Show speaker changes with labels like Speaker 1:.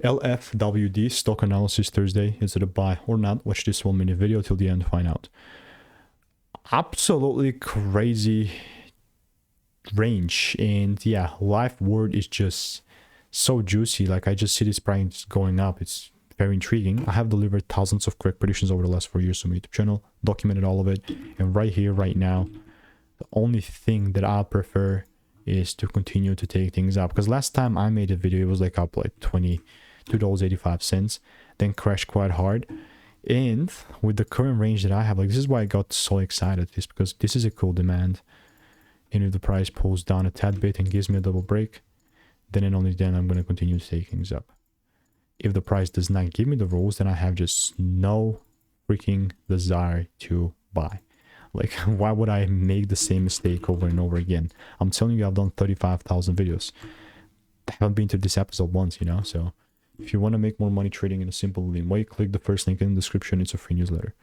Speaker 1: LFWD Stock Analysis Thursday. Is it a buy or not? Watch this 1 minute video till the end to find out. Absolutely crazy range. And yeah, live word is just so juicy. Like, I just see this price going up. It's very intriguing. I have delivered thousands of correct predictions over the last 4 years on my YouTube channel, documented all of it. And right here, right now, the only thing that I prefer is to continue to take things up. Because last time I made a video, it was like up like $22.85, then crashed quite hard. And with the current range that I have, like, this is why I got so excited, is because this is a cool demand. And if the price pulls down a tad bit and gives me a double break, then and only then I'm going to continue to take things up. If the price does not give me the rules, then I have just no freaking desire to buy. Like, why would I make the same mistake over and over again? I'm telling you, I've done 35,000 videos. I haven't been to this episode once, you know? So if you want to make more money trading in a simple, lean way, click the first link in the description. It's a free newsletter.